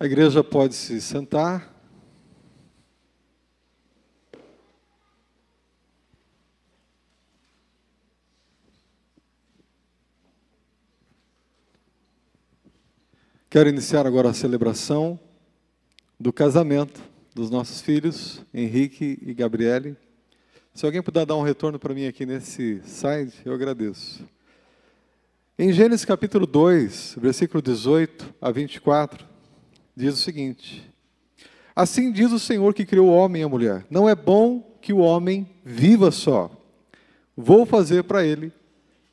A igreja pode se sentar. Quero iniciar agora a celebração do casamento dos nossos filhos, Henrique e Gabriele. Se alguém puder dar um retorno para mim aqui nesse slide, eu agradeço. Em Gênesis capítulo 2, versículo 18 a 24, diz o seguinte: Assim diz o Senhor que criou o homem e a mulher: Não é bom que o homem viva só. Vou fazer para ele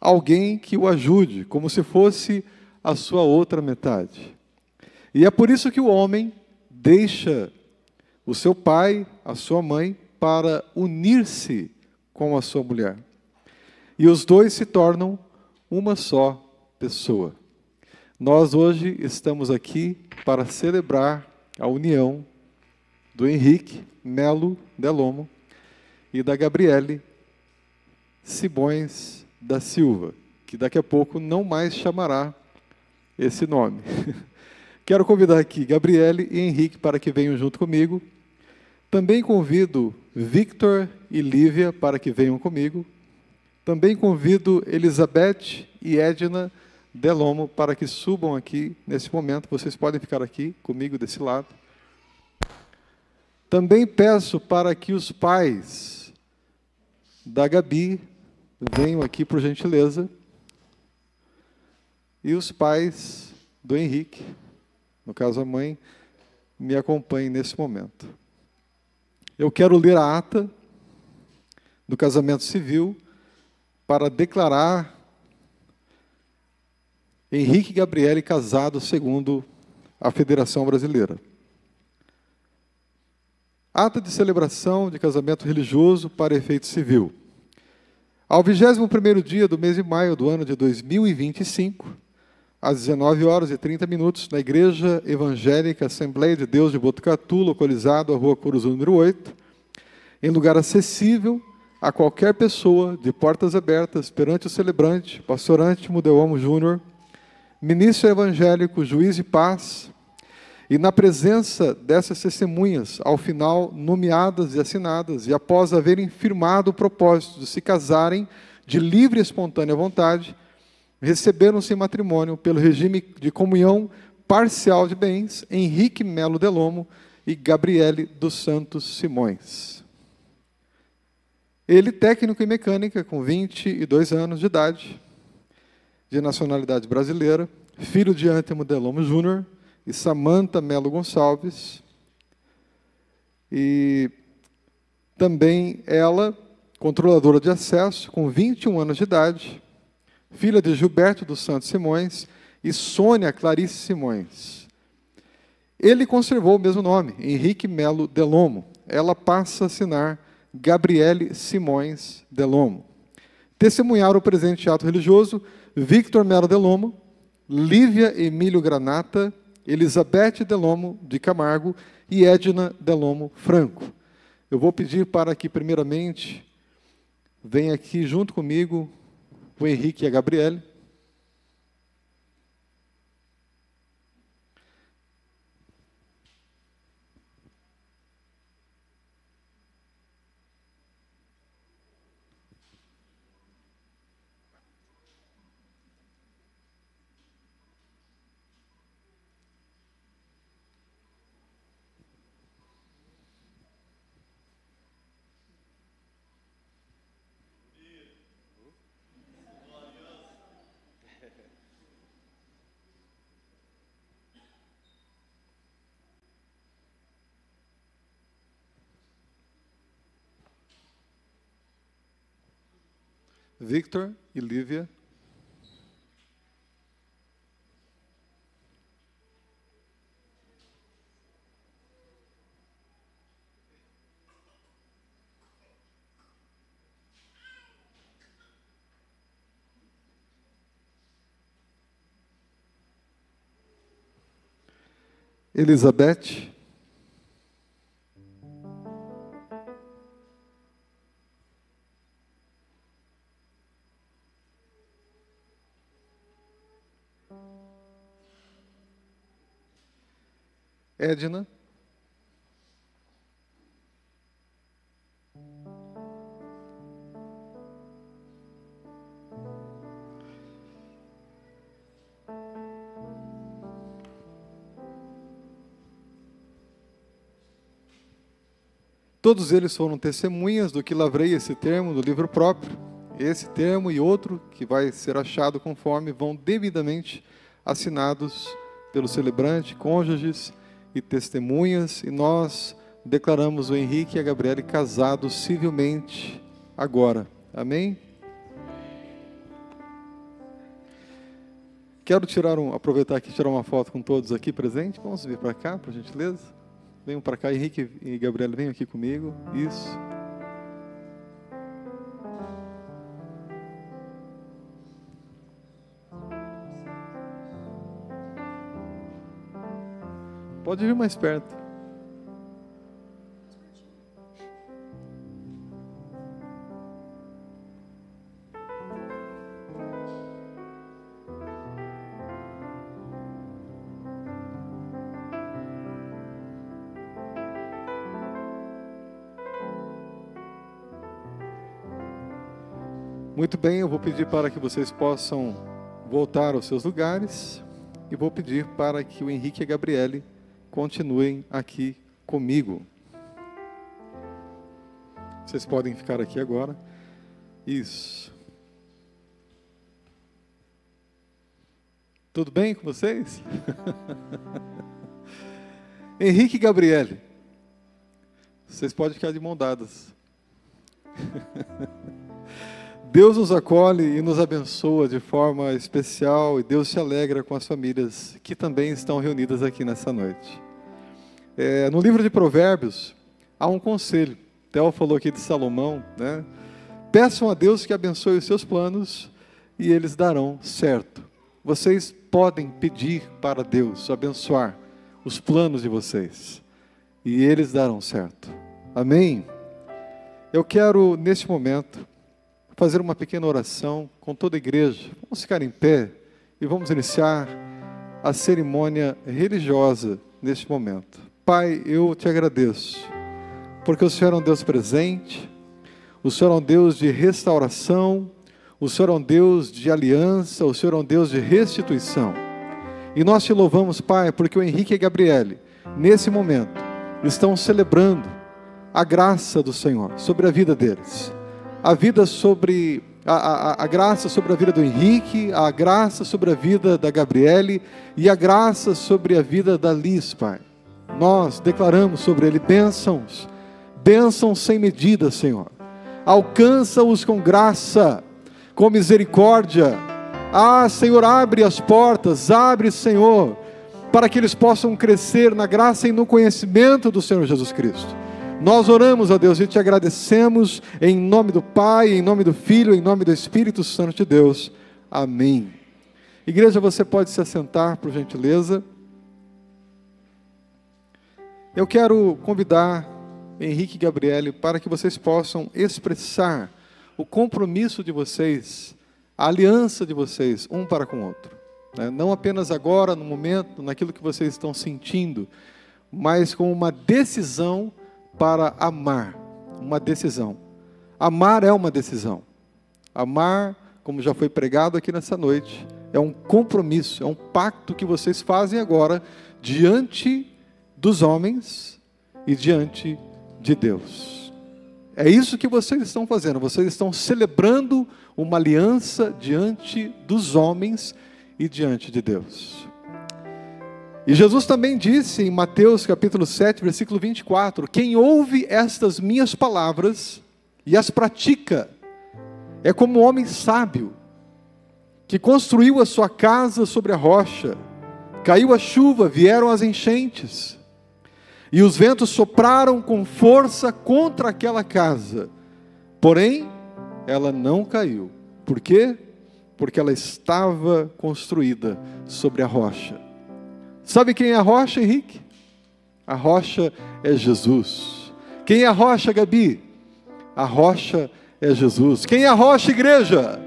alguém que o ajude, como se fosse a sua outra metade. E é por isso que o homem deixa o seu pai, a sua mãe, para unir-se com a sua mulher. E os dois se tornam uma só pessoa. Nós hoje estamos aqui para celebrar a união do Henrique Melo Delomo e da Gabriele Simões da Silva, que daqui a pouco não mais chamará esse nome. Quero convidar aqui Gabriele e Henrique para que venham junto comigo. Também convido Victor e Lívia para que venham comigo. Também convido Elizabeth e Edna Delomo para que subam aqui nesse momento. Vocês podem ficar aqui comigo desse lado. Também peço para que os pais da Gabi venham aqui, por gentileza. E os pais do Henrique, no caso a mãe, me acompanhem nesse momento. Eu quero ler a ata do casamento civil para declarar Henrique e Gabriele casados segundo a Federação Brasileira. Ata de celebração de casamento religioso para efeito civil. Ao 21º dia do mês de maio do ano de 2025, às 19h30, na Igreja Evangélica Assembleia de Deus de Botucatu, localizado à Rua Curuzu, número 8, em lugar acessível a qualquer pessoa, de portas abertas, perante o celebrante, pastor Antimo Deomo Júnior, ministro evangélico, juiz de paz, e na presença dessas testemunhas, ao final nomeadas e assinadas, e após haverem firmado o propósito de se casarem de livre e espontânea vontade, receberam-se em matrimônio pelo regime de comunhão parcial de bens, Henrique Melo Delomo e Gabriele dos Santos Simões. Ele, técnico em mecânica, com 22 anos de idade, de nacionalidade brasileira, filho de Antimo Delomo Júnior e Samanta Melo Gonçalves. E também ela, controladora de acesso, com 21 anos de idade, filha de Gilberto dos Santos Simões e Sônia Clarice Simões. Ele conservou o mesmo nome, Henrique Melo Delomo. Ela passa a assinar Gabriele Simões Delomo. Testemunharam o presente ato religioso Victor Melo Delomo, Lívia Emílio Granata, Elizabeth Delomo de Camargo e Edna Delomo Franco. Eu vou pedir para que, primeiramente, venha aqui junto comigo o Henrique e a Gabriele. Victor e Lívia. Elizabeth. Edna. Todos eles foram testemunhas do que lavrei esse termo do livro próprio. Esse termo e outro que vai ser achado conforme vão devidamente assinados pelo celebrante, cônjuges e testemunhas, e nós declaramos o Henrique e a Gabriele casados civilmente agora. Amém? Quero aproveitar aqui e tirar uma foto com todos aqui presentes. Vamos vir para cá, por gentileza. Venham para cá, Henrique e Gabriele, venham aqui comigo. Isso. Pode vir mais perto. Muito bem, eu vou pedir para que vocês possam voltar aos seus lugares e vou pedir para que o Henrique e a Gabriele continuem aqui comigo. Vocês podem ficar aqui agora. Isso. Tudo bem com vocês? Henrique e Gabriele, vocês podem ficar de mão dadas. Deus nos acolhe e nos abençoa de forma especial e Deus se alegra com as famílias que também estão reunidas aqui nessa noite. No livro de Provérbios, há um conselho. Theo falou aqui de Salomão, né? Peçam a Deus que abençoe os seus planos e eles darão certo. Vocês podem pedir para Deus abençoar os planos de vocês e eles darão certo. Amém? Eu quero, neste momento, fazer uma pequena oração com toda a igreja. Vamos ficar em pé e vamos iniciar a cerimônia religiosa neste momento. Pai, eu te agradeço, porque o Senhor é um Deus presente, o Senhor é um Deus de restauração, o Senhor é um Deus de aliança, o Senhor é um Deus de restituição. E nós te louvamos, Pai, porque o Henrique e a Gabriele, nesse momento, estão celebrando a graça do Senhor sobre a vida deles. A graça sobre a vida do Henrique, a graça sobre a vida da Gabriele e a graça sobre a vida da Liz, Pai. Nós declaramos sobre ele bênçãos sem medida, Senhor. Alcança-os com graça, com misericórdia. Senhor, abre as portas, abre, Senhor, para que eles possam crescer na graça e no conhecimento do Senhor Jesus Cristo. Nós oramos a Deus e te agradecemos em nome do Pai, em nome do Filho, em nome do Espírito Santo de Deus. Amém. Igreja, você pode se assentar, por gentileza. Eu quero convidar Henrique e Gabriele para que vocês possam expressar o compromisso de vocês, a aliança de vocês, um para com o outro. Não apenas agora, no momento, naquilo que vocês estão sentindo, mas com uma decisão para amar, uma decisão. Amar é uma decisão. Amar, como já foi pregado aqui nessa noite, é um compromisso, é um pacto que vocês fazem agora diante dos homens e diante de Deus. É isso que vocês estão fazendo, vocês estão celebrando uma aliança diante dos homens e diante de Deus. E Jesus também disse em Mateus capítulo 7, versículo 24, quem ouve estas minhas palavras e as pratica, é como um homem sábio, que construiu a sua casa sobre a rocha, caiu a chuva, vieram as enchentes, e os ventos sopraram com força contra aquela casa, porém, ela não caiu. Por quê? Porque ela estava construída sobre a rocha. Sabe quem é a rocha, Henrique? A rocha é Jesus. Quem é a rocha, Gabi? A rocha é Jesus. Quem é a rocha, igreja?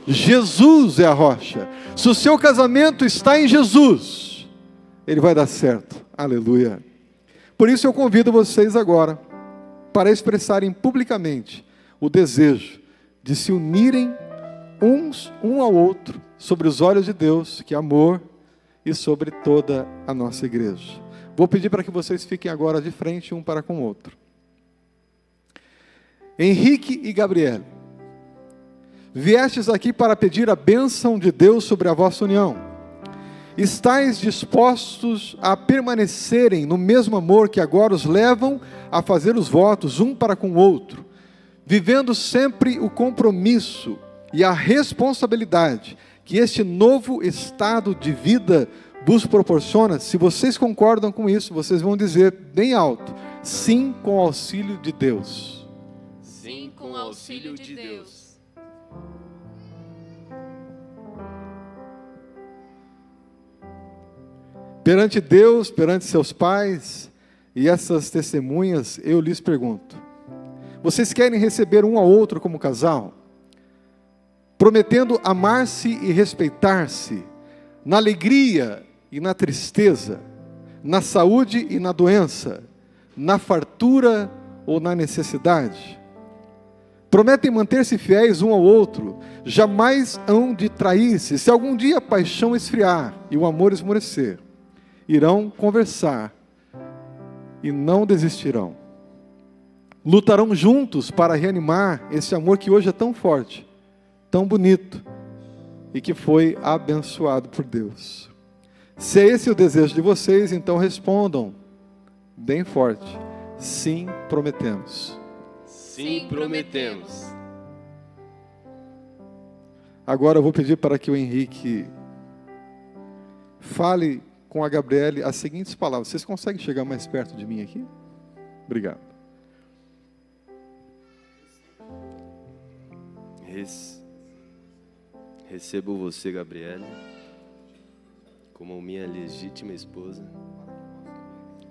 Jesus é a rocha. Se o seu casamento está em Jesus, ele vai dar certo. Aleluia. Por isso eu convido vocês agora para expressarem publicamente o desejo de se unirem um ao outro sobre os olhos de Deus, que é amor, e sobre toda a nossa igreja. Vou pedir para que vocês fiquem agora de frente um para com o outro. Henrique e Gabriele, viestes aqui para pedir a bênção de Deus sobre a vossa união. Estais dispostos a permanecerem no mesmo amor que agora os levam a fazer os votos um para com o outro, vivendo sempre o compromisso e a responsabilidade que este novo estado de vida vos proporciona? Se vocês concordam com isso, vocês vão dizer bem alto: sim, com o auxílio de Deus. Sim, com o auxílio de Deus. Perante Deus, perante seus pais e essas testemunhas, eu lhes pergunto: vocês querem receber um ao outro como casal, prometendo amar-se e respeitar-se, na alegria e na tristeza, na saúde e na doença, na fartura ou na necessidade? Prometem manter-se fiéis um ao outro, jamais hão de trair-se. Se algum dia a paixão esfriar e o amor esmorecer, irão conversar e não desistirão. Lutarão juntos para reanimar esse amor que hoje é tão forte, tão bonito e que foi abençoado por Deus. Se é esse o desejo de vocês, então respondam bem forte: sim, prometemos. Sim, prometemos. Agora eu vou pedir para que o Henrique fale com a Gabriele as seguintes palavras. Vocês conseguem chegar mais perto de mim aqui? Obrigado. Recebo você, Gabriele, como minha legítima esposa,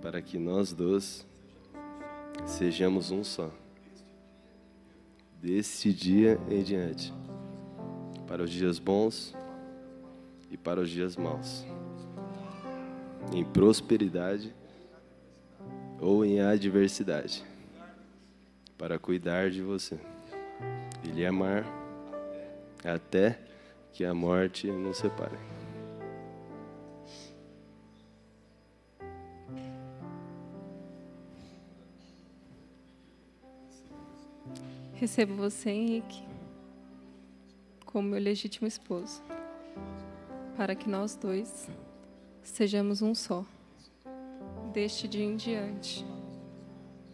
para que nós dois sejamos um só, deste dia em diante, para os dias bons e para os dias maus, em prosperidade ou em adversidade, para cuidar de você e lhe amar até que a morte nos separe. Recebo você, Henrique, como meu legítimo esposo, para que nós dois sejamos um só, deste dia em diante,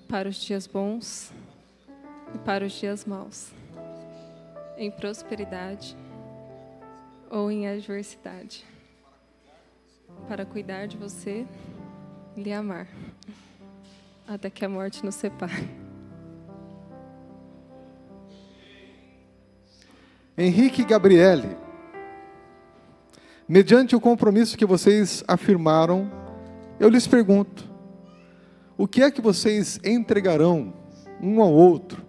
para os dias bons e para os dias maus, em prosperidade ou em adversidade, para cuidar de você e lhe amar, até que a morte nos separe. Henrique e Gabriele, mediante o compromisso que vocês afirmaram, eu lhes pergunto: o que é que vocês entregarão um ao outro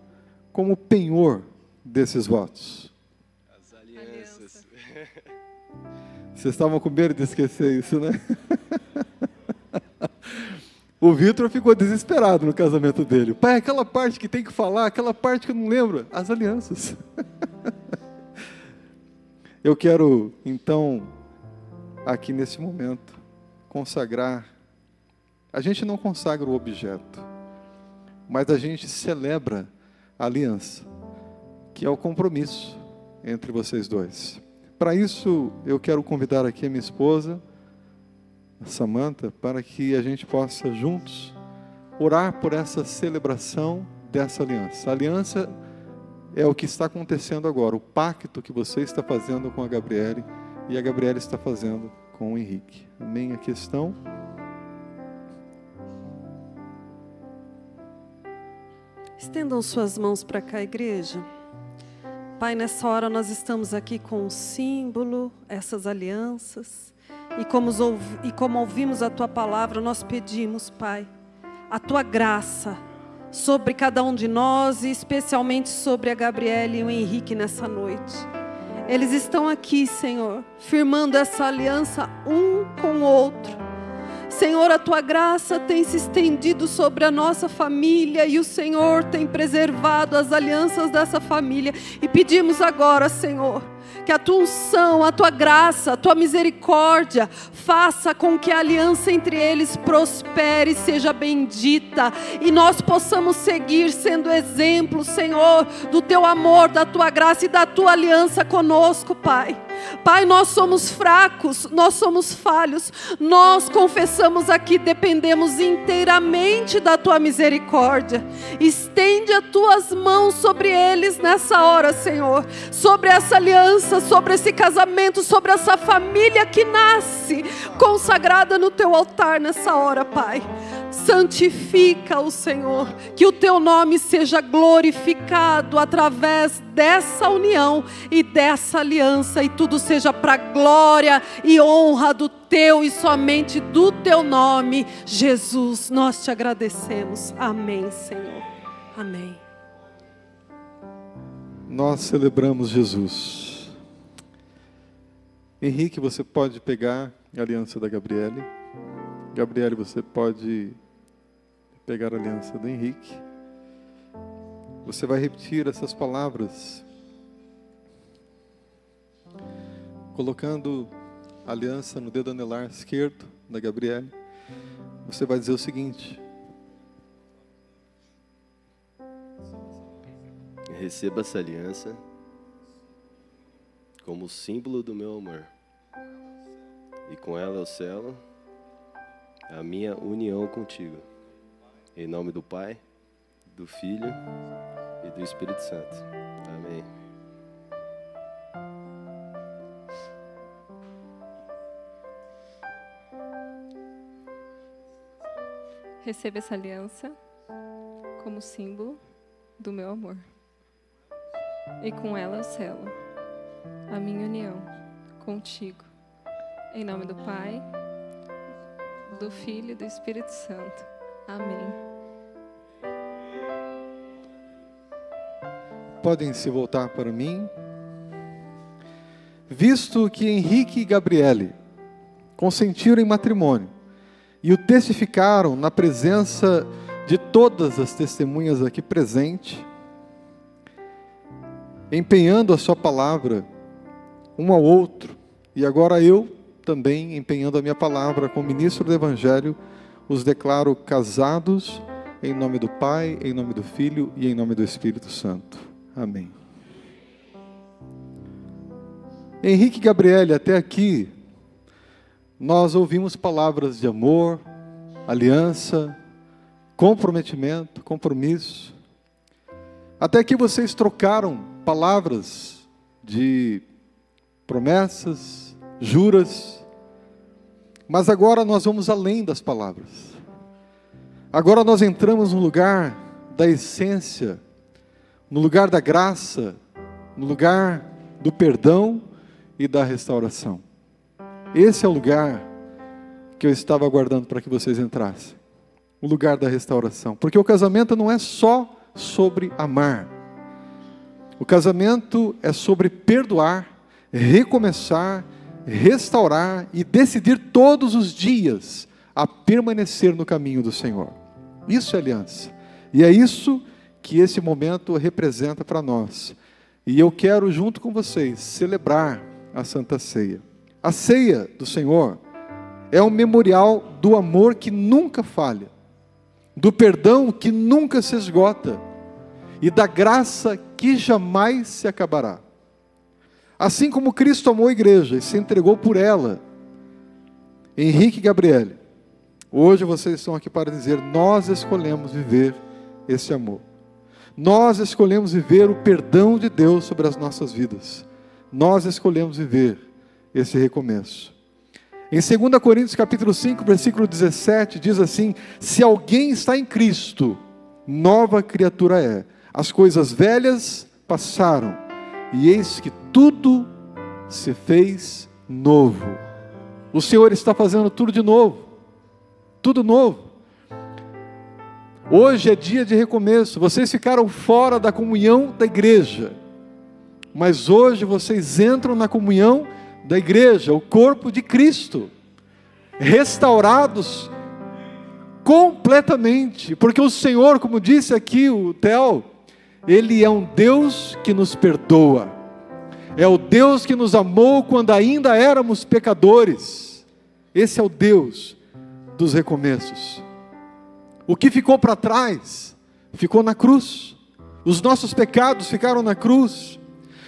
como penhor desses votos? As alianças. Vocês estavam com medo de esquecer isso, né? O Vitor ficou desesperado no casamento dele. Pai, aquela parte que tem que falar, aquela parte que eu não lembro, as alianças. Eu quero, então, aqui nesse momento, consagrar. A gente não consagra o objeto, mas a gente celebra a aliança, que é o compromisso entre vocês dois. Para isso, eu quero convidar aqui a minha esposa, a Samantha, para que a gente possa juntos orar por essa celebração dessa aliança. A aliança é o que está acontecendo agora, o pacto que você está fazendo com a Gabriele e a Gabriele está fazendo com o Henrique. Amém? A questão. Estendam suas mãos para cá, igreja. Pai, nessa hora nós estamos aqui com um símbolo, essas alianças. E como ouvimos a Tua palavra, nós pedimos, Pai, a Tua graça sobre cada um de nós e especialmente sobre a Gabriele e o Henrique nessa noite. Eles estão aqui, Senhor, firmando essa aliança um com o outro, Senhor, a tua graça tem se estendido sobre a nossa família e o Senhor tem preservado as alianças dessa família. E pedimos agora, Senhor, que a tua unção, a tua graça, a tua misericórdia faça com que a aliança entre eles prospere e seja bendita, e nós possamos seguir sendo exemplo, Senhor, do teu amor, da tua graça e da tua aliança conosco, Pai. Pai, nós somos fracos, nós somos falhos, nós confessamos aqui, dependemos inteiramente da tua misericórdia. Estende as tuas mãos sobre eles nessa hora, Senhor, sobre essa aliança, sobre esse casamento, sobre essa família que nasce consagrada no teu altar nessa hora, Pai. Santifica-o, Senhor, que o teu nome seja glorificado através dessa união e dessa aliança, e tudo seja para glória e honra do teu e somente do teu nome, Jesus. Nós te agradecemos. Amém, Senhor. Amém. Nós celebramos Jesus. Henrique, você pode pegar a aliança da Gabriele. Gabriele, você pode pegar a aliança do Henrique. Você vai repetir essas palavras, colocando a aliança no dedo anelar esquerdo da Gabriele. Você vai dizer o seguinte: receba essa aliança como símbolo do meu amor, e com ela eu selo a minha união contigo, em nome do Pai, do Filho e do Espírito Santo. Amém. Receba essa aliança como símbolo do meu amor, e com ela eu selo a minha união contigo, em nome do Pai, do Filho e do Espírito Santo. Amém. Podem se voltar para mim. Visto que Henrique e Gabriele consentiram em matrimônio e o testificaram na presença de todas as testemunhas aqui presentes, empenhando a sua palavra um ao outro, e agora eu também, empenhando a minha palavra como ministro do Evangelho, os declaro casados em nome do Pai, em nome do Filho e em nome do Espírito Santo. Amém. Henrique e Gabriele, até aqui, nós ouvimos palavras de amor, aliança, comprometimento, compromisso. Até aqui vocês trocaram palavras de promessas, juras, mas agora nós vamos além das palavras. Agora nós entramos no lugar da essência, no lugar da graça, no lugar do perdão e da restauração. Esse é o lugar que eu estava aguardando para que vocês entrassem. O lugar da restauração. Porque o casamento não é só sobre amar. O casamento é sobre perdoar, recomeçar, restaurar e decidir todos os dias a permanecer no caminho do Senhor. Isso é aliança. E é isso que esse momento representa para nós. E eu quero, junto com vocês, celebrar a Santa Ceia. A ceia do Senhor é um memorial do amor que nunca falha, do perdão que nunca se esgota e da graça que jamais se acabará. Assim como Cristo amou a igreja e se entregou por ela, Henrique e Gabriele, hoje vocês estão aqui para dizer: nós escolhemos viver esse amor. Nós escolhemos viver o perdão de Deus sobre as nossas vidas. Nós escolhemos viver esse recomeço. Em 2 Coríntios capítulo 5, versículo 17, diz assim: se alguém está em Cristo, nova criatura é. As coisas velhas passaram, e eis que tudo se fez novo. O Senhor está fazendo tudo de novo. Tudo novo. Hoje é dia de recomeço. Vocês ficaram fora da comunhão da igreja, mas hoje vocês entram na comunhão da igreja, o corpo de Cristo, restaurados completamente, porque o Senhor, como disse aqui o Theo, Ele é um Deus que nos perdoa, é o Deus que nos amou quando ainda éramos pecadores. Esse é o Deus dos recomeços. O que ficou para trás, ficou na cruz. Os nossos pecados ficaram na cruz.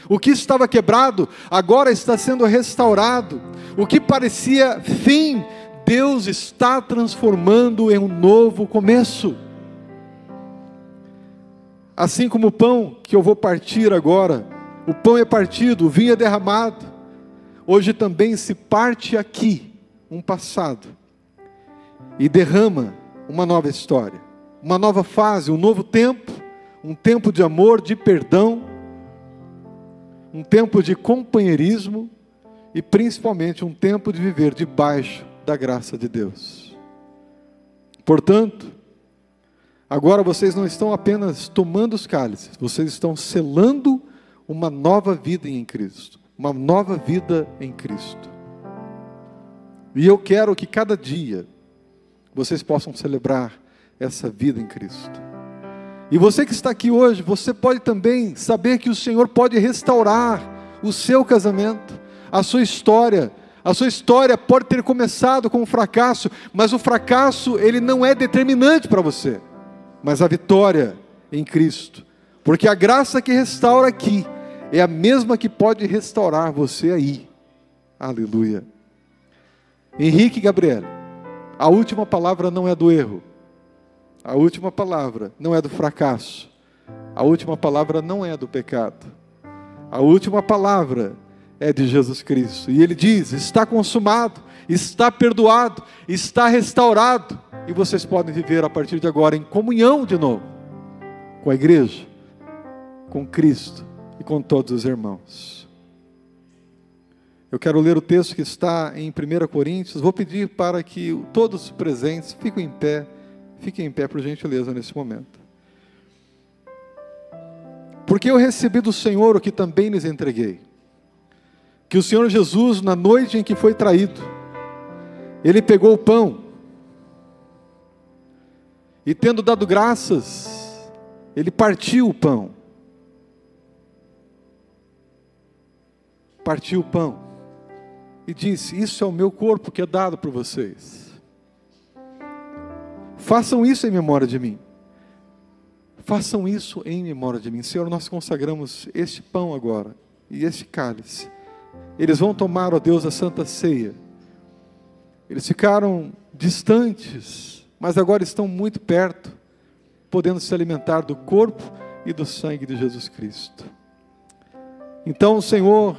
O que estava quebrado, agora está sendo restaurado. O que parecia fim, Deus está transformando em um novo começo. Assim como o pão que eu vou partir agora, o pão é partido, o vinho é derramado. Hoje também se parte aqui um passado e derrama uma nova história, uma nova fase, um novo tempo, um tempo de amor, de perdão, um tempo de companheirismo e principalmente um tempo de viver debaixo da graça de Deus. Portanto, agora vocês não estão apenas tomando os cálices, vocês estão selando uma nova vida em Cristo, uma nova vida em Cristo. E eu quero que cada dia vocês possam celebrar essa vida em Cristo. E você que está aqui hoje, você pode também saber que o Senhor pode restaurar o seu casamento, a sua história. A sua história pode ter começado com um fracasso, mas o fracasso, ele não é determinante para você, mas a vitória em Cristo. Porque a graça que restaura aqui, é a mesma que pode restaurar você aí. Aleluia. Henrique e Gabriele, a última palavra não é do erro. A última palavra não é do fracasso. A última palavra não é do pecado. A última palavra é de Jesus Cristo. E Ele diz, está consumado, está perdoado, está restaurado. E vocês podem viver a partir de agora em comunhão de novo, com a igreja, com Cristo e com todos os irmãos. Eu quero ler o texto que está em 1 Coríntios. Vou pedir para que todos os presentes fiquem em pé por gentileza nesse momento. Porque eu recebi do Senhor o que também lhes entreguei. Que o Senhor Jesus, na noite em que foi traído, Ele pegou o pão e, tendo dado graças, Ele partiu o pão. Partiu o pão e disse, isso é o meu corpo que é dado por vocês. Façam isso em memória de mim. Façam isso em memória de mim. Senhor, nós consagramos este pão agora e este cálice. Eles vão tomar, ó Deus, a Santa Ceia. Eles ficaram distantes, mas agora estão muito perto, podendo se alimentar do corpo e do sangue de Jesus Cristo. Então o Senhor,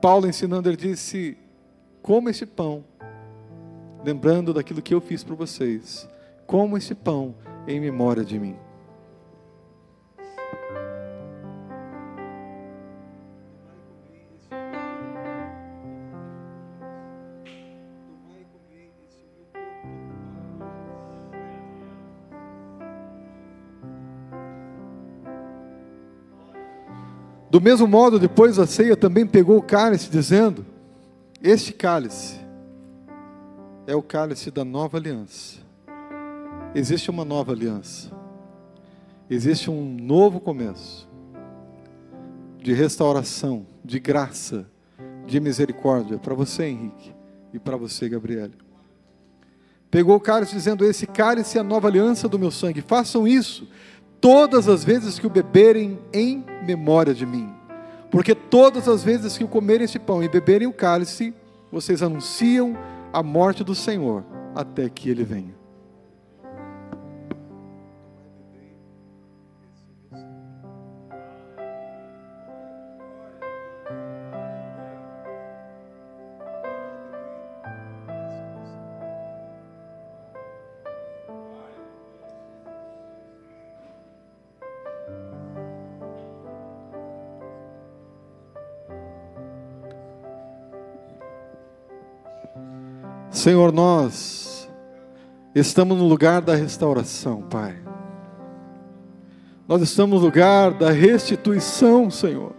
Paulo ensinando, ele disse, coma esse pão, lembrando daquilo que eu fiz para vocês. Coma esse pão em memória de mim. Do mesmo modo, depois da ceia, também pegou o cálice, dizendo, este cálice é o cálice da nova aliança. Existe uma nova aliança. Existe um novo começo de restauração, de graça, de misericórdia para você, Henrique, e para você, Gabriele. Pegou o cálice dizendo, esse cálice é a nova aliança do meu sangue. Façam isso todas as vezes que o beberem em memória de mim. Porque todas as vezes que comerem este pão e beberem o cálice, vocês anunciam a morte do Senhor até que Ele venha. Senhor, nós estamos no lugar da restauração, Pai. Nós estamos no lugar da restituição, Senhor.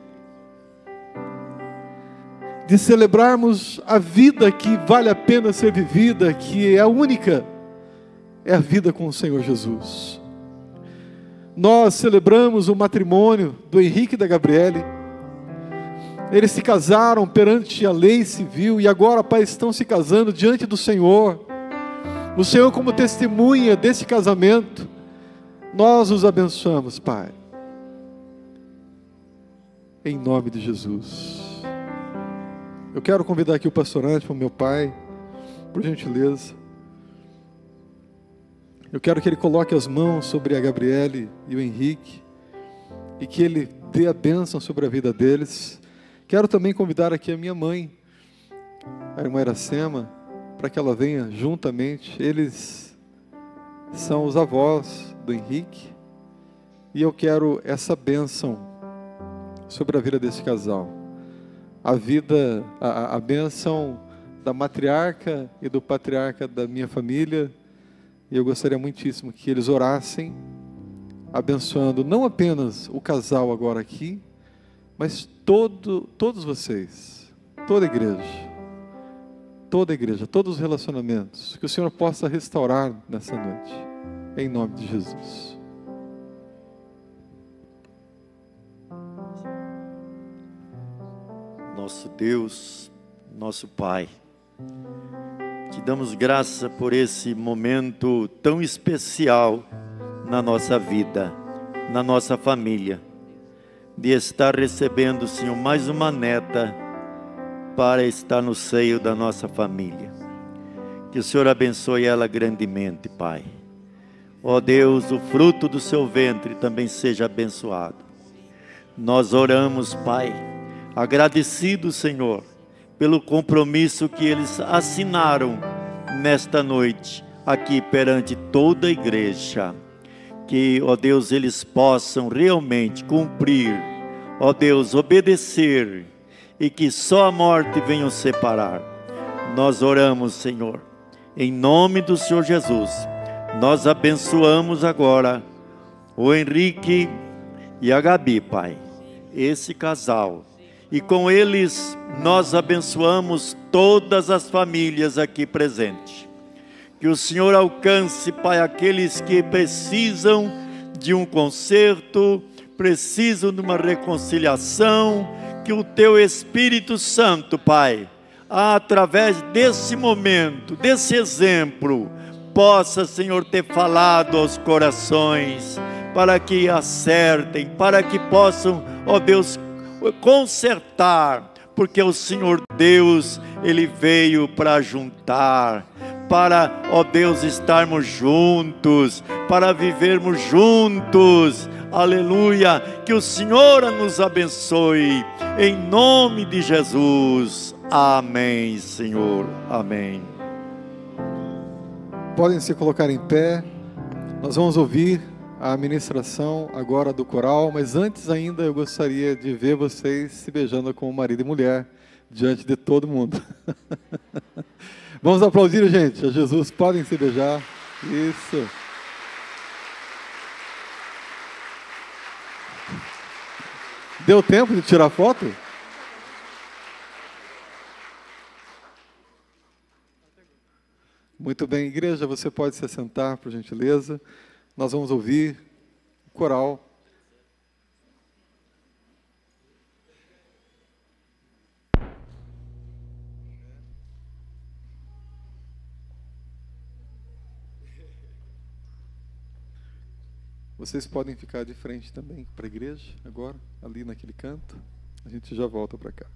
De celebrarmos a vida que vale a pena ser vivida, que é a única, é a vida com o Senhor Jesus. Nós celebramos o matrimônio do Henrique e da Gabriele. Eles se casaram perante a lei civil e agora, Pai, estão se casando diante do Senhor. O Senhor, como testemunha desse casamento, nós os abençoamos, Pai. Em nome de Jesus. Eu quero convidar aqui o pastorante para o meu pai, por gentileza. Eu quero que ele coloque as mãos sobre a Gabriele e o Henrique e que ele dê a bênção sobre a vida deles. Quero também convidar aqui a minha mãe, a irmã Iracema, para que ela venha juntamente. Eles são os avós do Henrique e eu quero essa bênção sobre a vida desse casal. A bênção da matriarca e do patriarca da minha família. E eu gostaria muitíssimo que eles orassem, abençoando não apenas o casal agora aqui, mas todos vocês, toda a igreja, todos os relacionamentos, que o Senhor possa restaurar nessa noite, em nome de Jesus. Nosso Deus, nosso Pai, te damos graça por esse momento tão especial na nossa vida, na nossa família, de estar recebendo, Senhor, mais uma neta para estar no seio da nossa família. Que o Senhor abençoe ela grandemente, Pai. Ó Deus, o fruto do seu ventre também seja abençoado. Nós oramos, Pai, agradecido, Senhor, pelo compromisso que eles assinaram nesta noite, aqui perante toda a igreja. Que, ó Deus, eles possam realmente cumprir, ó Deus, obedecer, e que só a morte venha os separar. Nós oramos, Senhor, em nome do Senhor Jesus. Nós abençoamos agora o Henrique e a Gabi, Pai, esse casal. E com eles nós abençoamos todas as famílias aqui presentes. Que o Senhor alcance, Pai, aqueles que precisam de um conserto, precisam de uma reconciliação. Que o Teu Espírito Santo, Pai, através desse momento, desse exemplo, possa, Senhor, ter falado aos corações, para que acertem, para que possam, ó Deus, consertar, porque o Senhor Deus, Ele veio para juntar, para, ó Deus, estarmos juntos, para vivermos juntos. Aleluia, que o Senhor nos abençoe, em nome de Jesus. Amém, Senhor, amém. Podem se colocar em pé. Nós vamos ouvir a ministração agora do coral, mas antes ainda eu gostaria de ver vocês se beijando como marido e mulher, diante de todo mundo. Vamos aplaudir, gente, a Jesus. Podem se beijar. Isso. Deu tempo de tirar foto? Muito bem, igreja, você pode se assentar, por gentileza. Nós vamos ouvir o coral. Vocês podem ficar de frente também para a igreja, agora, ali naquele canto. A gente já volta para cá.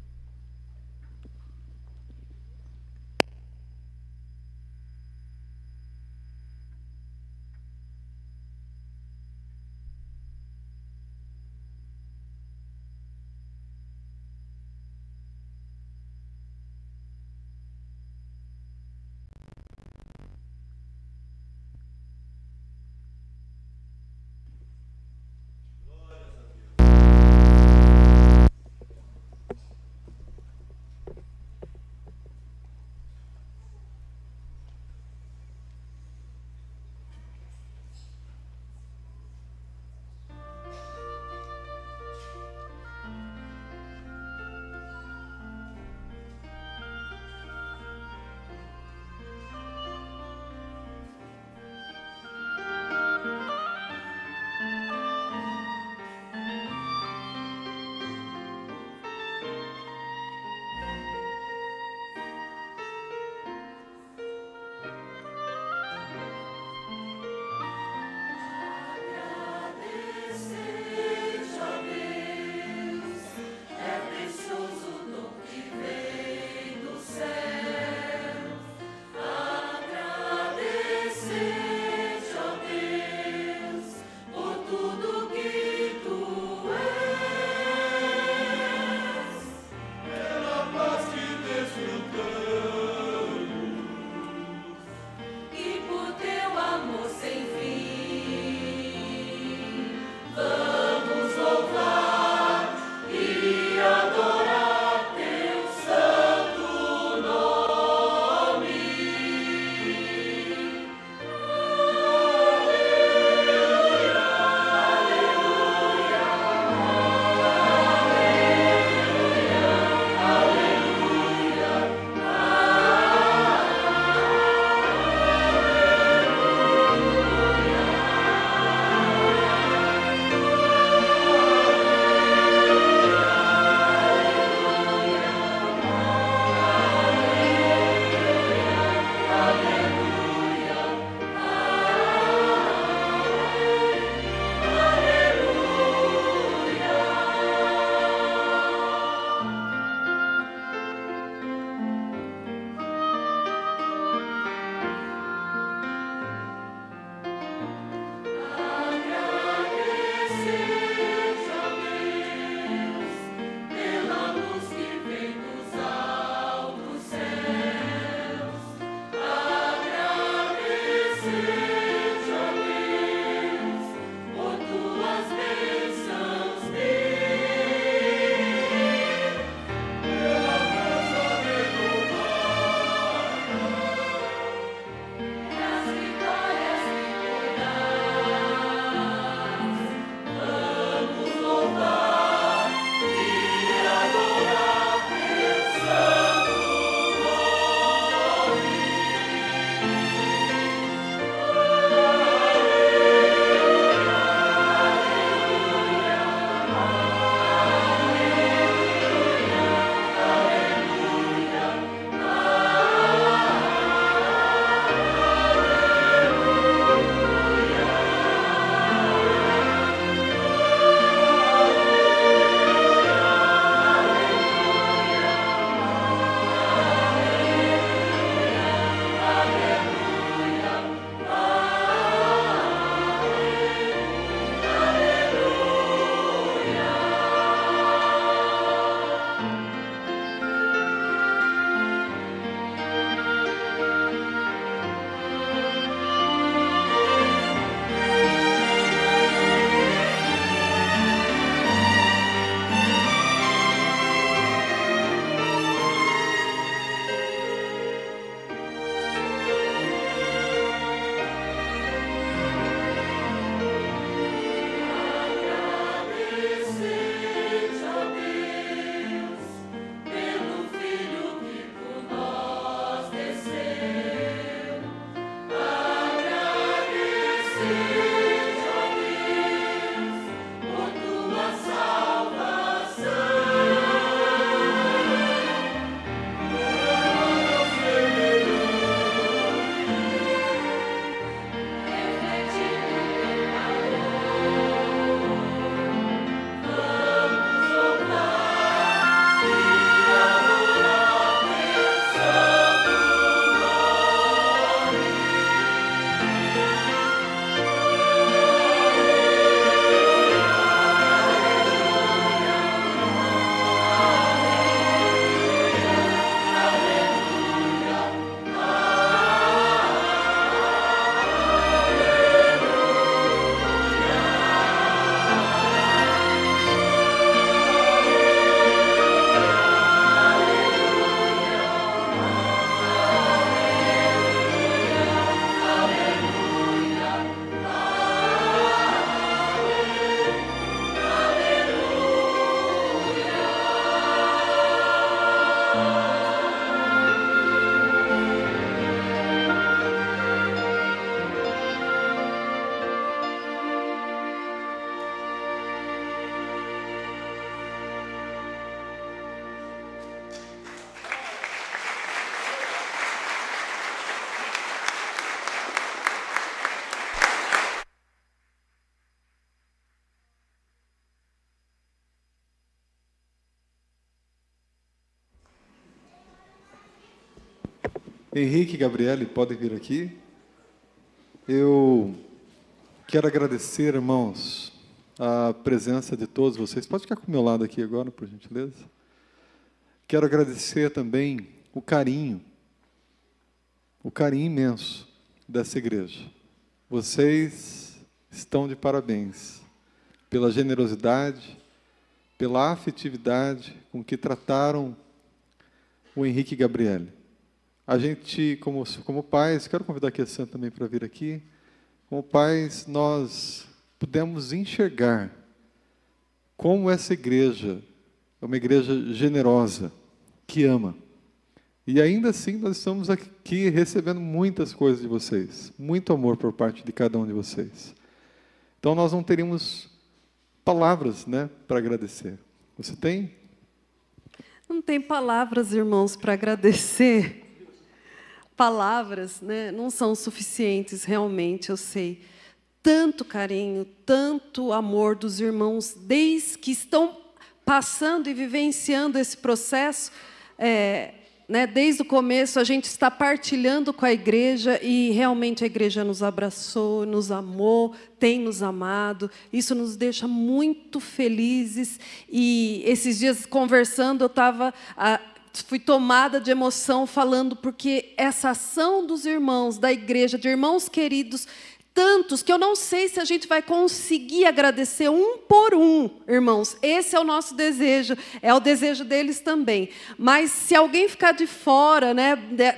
Henrique e Gabriele, podem vir aqui. Eu quero agradecer, irmãos, a presença de todos vocês. Pode ficar com o meu lado aqui agora, por gentileza. Quero agradecer também o carinho imenso dessa igreja. Vocês estão de parabéns pela generosidade, pela afetividade com que trataram o Henrique e Gabriele. A gente, como pais, quero convidar aqui a Santa também para vir aqui, como pais, nós pudemos enxergar como essa igreja é uma igreja generosa, que ama. E ainda assim nós estamos aqui recebendo muitas coisas de vocês, muito amor por parte de cada um de vocês. Então nós não teríamos palavras, né, para agradecer. Você tem? Não tem palavras, irmãos, para agradecer. Palavras, né, não são suficientes, realmente, eu sei. Tanto carinho, tanto amor dos irmãos, desde que estão passando e vivenciando esse processo, né, desde o começo, a gente está partilhando com a igreja e realmente a igreja nos abraçou, nos amou, tem nos amado. Isso nos deixa muito felizes. E esses dias, conversando, eu estava fui tomada de emoção falando, porque essa ação dos irmãos da igreja, de irmãos queridos, tantos que eu não sei se a gente vai conseguir agradecer um por um, irmãos. Esse é o nosso desejo, é o desejo deles também. Mas se alguém ficar de fora, né,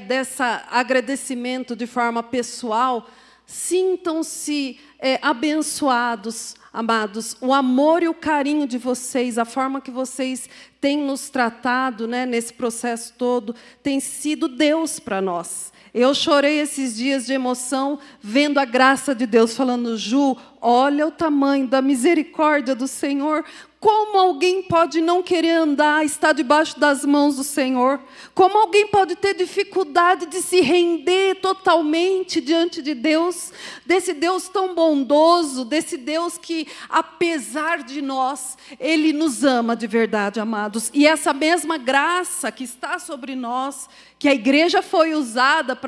dessa agradecimento de forma pessoal, sintam-se abençoados, amados. O amor e o carinho de vocês, a forma que vocês têm nos tratado, né, nesse processo todo, tem sido Deus para nós. Eu chorei esses dias de emoção, vendo a graça de Deus, falando, Ju, olha o tamanho da misericórdia do Senhor. Como alguém pode não querer andar, estar debaixo das mãos do Senhor? Como alguém pode ter dificuldade de se render totalmente diante de Deus? Desse Deus tão bondoso, desse Deus que, apesar de nós, Ele nos ama de verdade, amados. E essa mesma graça que está sobre nós, que a igreja foi usada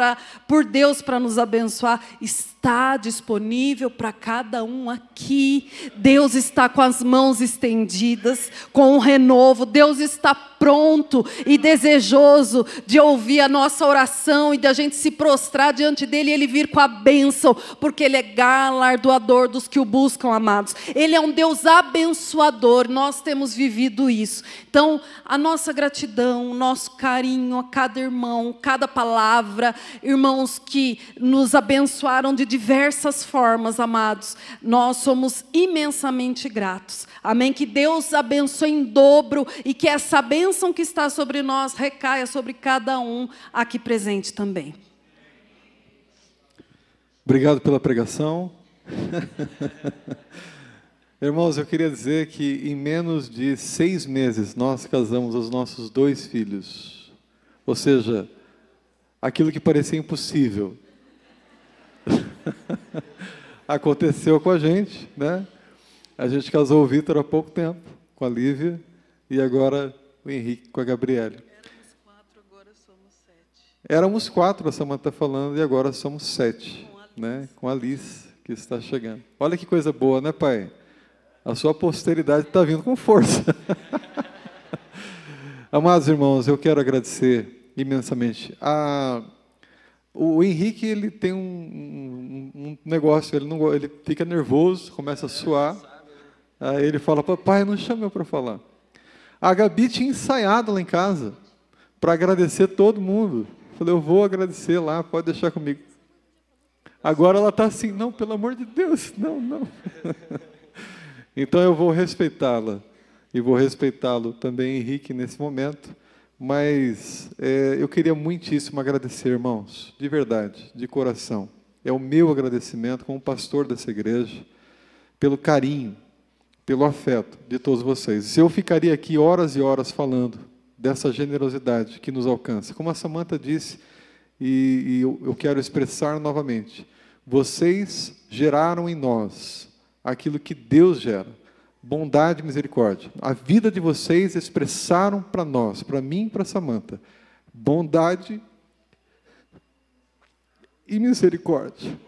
por Deus para nos abençoar, está disponível para cada um aqui. Deus está com as mãos estendidas, com um renovo. Deus está pronto e desejoso de ouvir a nossa oração e de a gente se prostrar diante dEle e Ele vir com a bênção, porque Ele é galardoador dos que o buscam, amados. Ele é um Deus abençoador, nós temos vivido isso. Então, a nossa gratidão, o nosso carinho a cada irmão, cada palavra, irmãos que nos abençoaram de diversas formas, amados, nós somos imensamente gratos. Amém? Que Deus abençoe em dobro e que essa bênção que está sobre nós recaia sobre cada um aqui presente também. Obrigado pela pregação. Irmãos, eu queria dizer que em menos de 6 meses nós casamos os nossos 2 filhos. Ou seja, aquilo que parecia impossível aconteceu com a gente, né? A gente casou o Vitor há pouco tempo, com a Lívia, e agora o Henrique com a Gabriele. Éramos 4, agora somos 7. Éramos 4, a Samanta está falando, e agora somos 7, né? Com a Liz, que está chegando. Olha que coisa boa, né, pai? A sua posteridade está vindo com força. Amados irmãos, eu quero agradecer imensamente. O Henrique, ele tem um negócio, ele fica nervoso, começa a suar. Aí ele fala, papai, não chama eu para falar. A Gabi tinha ensaiado lá em casa para agradecer todo mundo. Eu falei, eu vou agradecer lá, pode deixar comigo. Agora ela está assim, não, pelo amor de Deus, não. Então eu vou respeitá-la e vou respeitá-lo também, Henrique, nesse momento. Mas eu queria muitíssimo agradecer, irmãos, de verdade, de coração. É o meu agradecimento como pastor dessa igreja, pelo carinho, pelo afeto de todos vocês. Eu ficaria aqui horas e horas falando dessa generosidade que nos alcança. Como a Samanta disse, e eu quero expressar novamente, vocês geraram em nós aquilo que Deus gera, bondade e misericórdia. A vida de vocês expressaram para nós, para mim e para a Samanta, bondade e misericórdia.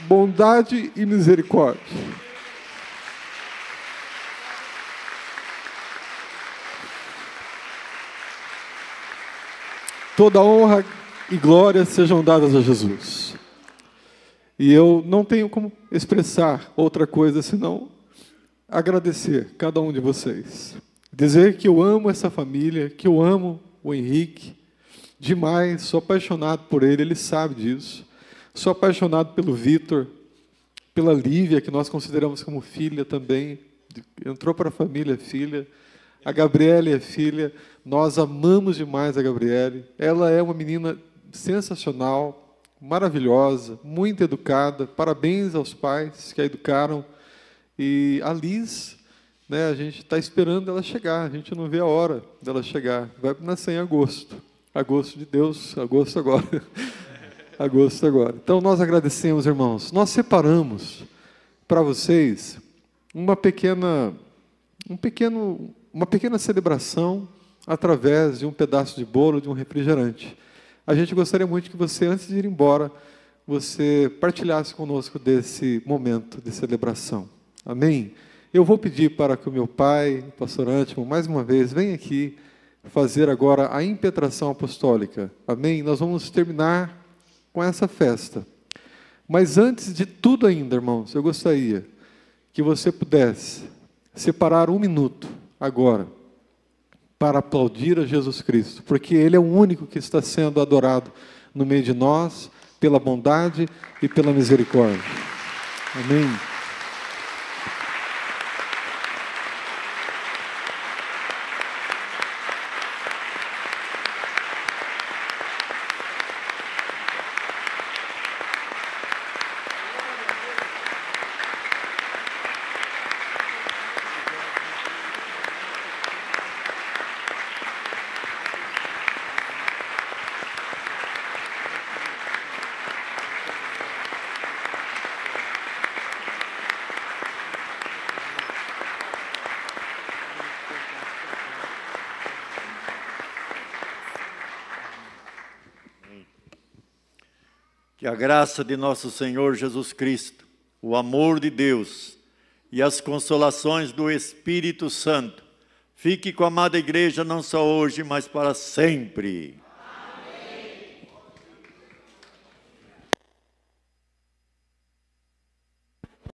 Bondade e misericórdia. Toda honra e glória sejam dadas a Jesus. E eu não tenho como expressar outra coisa senão agradecer cada um de vocês. Dizer que eu amo essa família, que eu amo o Henrique demais, sou apaixonado por ele sabe disso. Sou apaixonado pelo Vitor, pela Lívia, que nós consideramos como filha também. Entrou para a família, filha. A Gabriele é filha. Nós amamos demais a Gabriele. Ela é uma menina sensacional, maravilhosa, muito educada. Parabéns aos pais que a educaram. E a Liz, né, a gente está esperando ela chegar. A gente não vê a hora dela chegar. Vai nascer em agosto. Agosto de Deus, agosto agora. Agosto agora. Então, nós agradecemos, irmãos. Nós separamos para vocês uma pequena celebração através de um pedaço de bolo, de um refrigerante. A gente gostaria muito que você, antes de ir embora, você partilhasse conosco desse momento de celebração. Amém? Eu vou pedir para que o meu pai, o pastor Antimo, mais uma vez, venha aqui fazer agora a impetração apostólica. Amém? Nós vamos terminar com essa festa. Mas antes de tudo ainda, irmãos, eu gostaria que você pudesse separar um minuto agora para aplaudir a Jesus Cristo, porque Ele é o único que está sendo adorado no meio de nós, pela bondade e pela misericórdia. Amém. Que a graça de nosso Senhor Jesus Cristo, o amor de Deus e as consolações do Espírito Santo fique com a amada igreja não só hoje, mas para sempre.